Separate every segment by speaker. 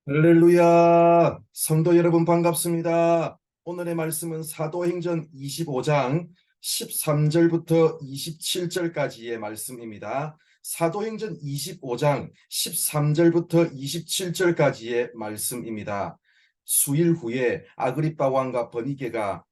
Speaker 1: 할렐루야! 성도 여러분 반갑습니다. 오늘의 말씀은 사도행전 25장 13절부터 27절까지의 말씀입니다. 사도행전 25장 13절부터 27절까지의 말씀입니다. 수일 후에 아그리빠 왕과 버니게가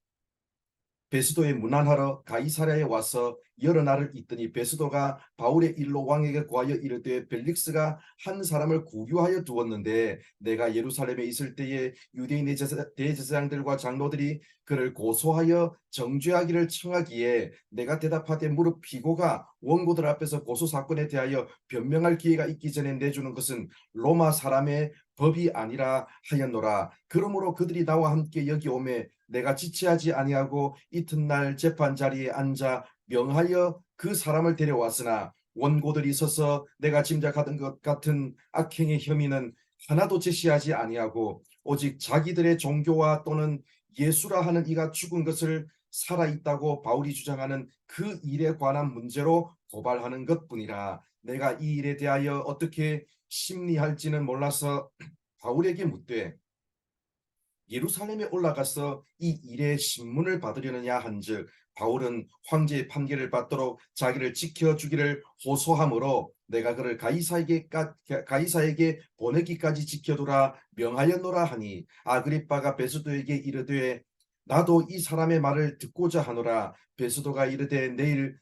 Speaker 1: 베스도에 문안하러 가이사랴에 와서 여러 날을 있더니 베스도가 바울의 일로 왕에게 구하여 이르되 벨릭스가 한 사람을 구류하여 두었는데 내가 예루살렘에 있을 때에 유대인의 대제사장들과 장로들이 그를 고소하여 정죄하기를 청하기에 내가 대답하되 무릇 피고가 원고들 앞에서 고소 사건에 대하여 변명할 기회가 있기 전에 내주는 것은 로마 사람의 법이 아니라 하였노라. 그러므로 그들이 나와 함께 여기 오매 내가 지체하지 아니하고 이튿날 재판 자리에 앉아 명하여 그 사람을 데려왔으나 원고들이 서서 내가 짐작하던 것 같은 악행의 혐의는 하나도 제시하지 아니하고 오직 자기들의 종교와 또는 예수라 하는 이가 죽은 것을 살아있다고 바울이 주장하는 그 일에 관한 문제로 고발하는 것뿐이라. 내가 이 일에 대하여 어떻게 심리할지는 몰라서 바울에게 묻되 예루살렘에 올라가서 이 일의 신문을 받으려느냐 한즉 바울은 황제의 판결을 받도록 자기를 지켜주기를 호소하므로 내가 그를 가이사에게 보내기까지 지켜두라 명하였노라 하니 아그리빠가 베스도에게 이르되 나도 이 사람의 말을 듣고자 하노라. 베스도가 이르되 내일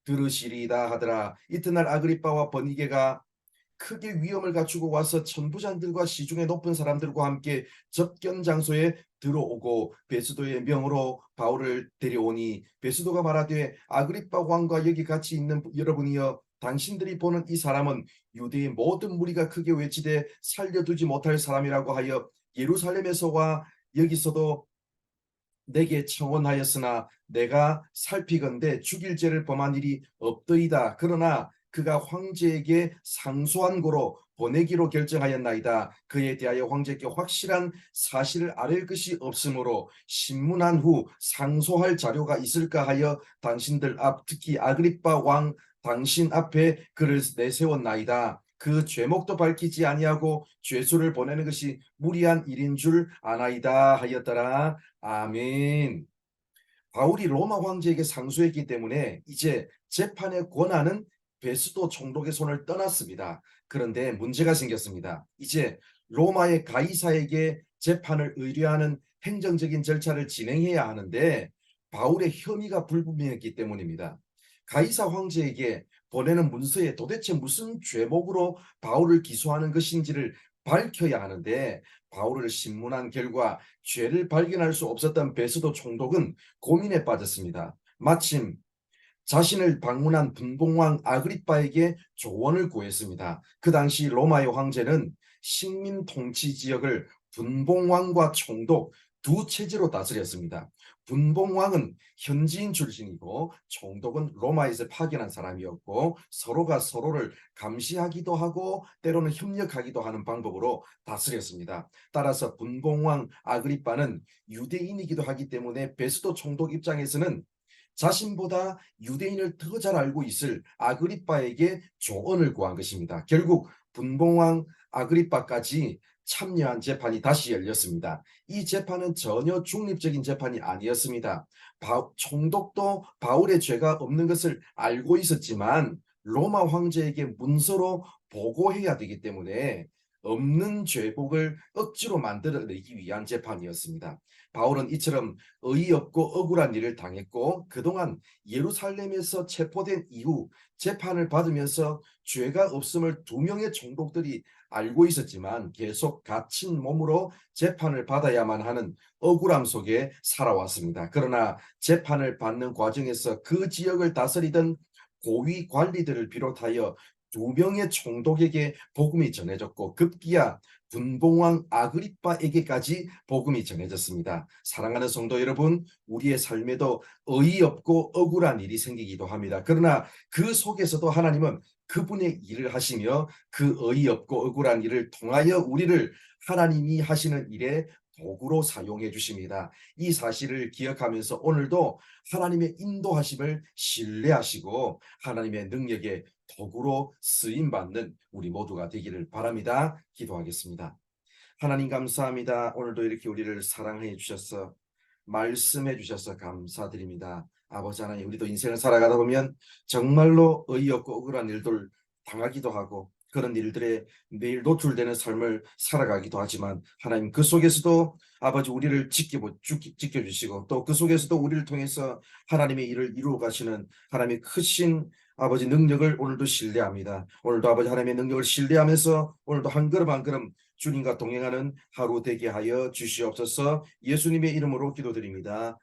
Speaker 1: 들으시리이다 하더라. 이튿날 아그리빠와 버니게가 크게 위험을 갖추고 와서 천부장들과 시중의 높은 사람들과 함께 접견 장소에 들어오고 베스도의 명으로 바울을 데려오니 베스도가 말하되 아그리빠 왕과 여기 같이 있는 여러분이여 당신들이 보는 이 사람은 유대의 모든 무리가 크게 외치되 살려두지 못할 사람이라고 하여 예루살렘에서와 여기서도 내게 청원하였으나 내가 살피건대 죽일 죄를 범한 일이 없더이다. 그러나 그가 황제에게 상소한 고로 보내기로 결정하였나이다. 그에 대하여 황제께 확실한 사실을 아랠 것이 없으므로 신문한 후 상소할 자료가 있을까 하여 당신들 앞 특히 아그리빠 왕 당신 앞에 그를 내세웠나이다. 그 죄목도 밝히지 아니하고 죄수를 보내는 것이 무리한 일인 줄 아나이다 하였더라. 아멘. 바울이 로마 황제에게 상소했기 때문에 이제 재판의 권한은 베스도 총독의 손을 떠났습니다. 그런데 문제가 생겼습니다. 이제 로마의 가이사에게 재판을 의뢰하는 행정적인 절차를 진행해야 하는데 바울의 혐의가 불분명했기 때문입니다. 가이사 황제에게 보내는 문서에 도대체 무슨 죄목으로 바울을 기소하는 것인지를 밝혀야 하는데 바울을 신문한 결과 죄를 발견할 수 없었던 베스도 총독은 고민에 빠졌습니다. 마침 자신을 방문한 분봉왕 아그리빠에게 조언을 구했습니다. 그 당시 로마의 황제는 식민 통치 지역을 분봉왕과 총독 두 체제로 다스렸습니다. 분봉왕은 현지인 출신이고 총독은 로마에서 파견한 사람이었고 서로가 서로를 감시하기도 하고 때로는 협력하기도 하는 방법으로 다스렸습니다. 따라서 분봉왕 아그리빠는 유대인이기도 하기 때문에 베스도 총독 입장에서는 자신보다 유대인을 더 잘 알고 있을 아그리빠에게 조언을 구한 것입니다. 결국 분봉왕 아그리빠까지 참여한 재판이 다시 열렸습니다. 이 재판은 전혀 중립적인 재판이 아니었습니다. 총독도 바울의 죄가 없는 것을 알고 있었지만 로마 황제에게 문서로 보고해야 되기 때문에 없는 죄복을 억지로 만들어내기 위한 재판이었습니다. 바울은 이처럼 어이없고 억울한 일을 당했고 그동안 예루살렘에서 체포된 이후 재판을 받으면서 죄가 없음을 두 명의 총독들이 알고 있었지만 계속 갇힌 몸으로 재판을 받아야만 하는 억울함 속에 살아왔습니다. 그러나 재판을 받는 과정에서 그 지역을 다스리던 고위 관리들을 비롯하여 두 명의 총독에게 복음이 전해졌고 급기야 분봉왕 아그리빠에게까지 복음이 전해졌습니다. 사랑하는 성도 여러분, 우리의 삶에도 어이없고 억울한 일이 생기기도 합니다. 그러나 그 속에서도 하나님은 그분의 일을 하시며 그 어이없고 억울한 일을 통하여 우리를 하나님이 하시는 일에 도구로 사용해 주십니다. 이 사실을 기억하면서 오늘도 하나님의 인도하심을 신뢰하시고 하나님의 능력에 도구로 쓰임 받는 우리 모두가 되기를 바랍니다. 기도하겠습니다. 하나님 감사합니다. 오늘도 이렇게 우리를 사랑해 주셔서 말씀해 주셔서 감사드립니다. 아버지 하나님, 우리도 인생을 살아가다 보면 정말로 어이없고 억울한 일들 당하기도 하고 그런 일들에 매일 노출되는 삶을 살아가기도 하지만 하나님, 그 속에서도 아버지 우리를 지켜주시고 또 그 속에서도 우리를 통해서 하나님의 일을 이루어 가시는 하나님의 크신 아버지 능력을 오늘도 신뢰합니다. 오늘도 아버지 하나님의 능력을 신뢰하면서 오늘도 한 걸음 한 걸음 주님과 동행하는 하루 되게 하여 주시옵소서. 예수님의 이름으로 기도드립니다.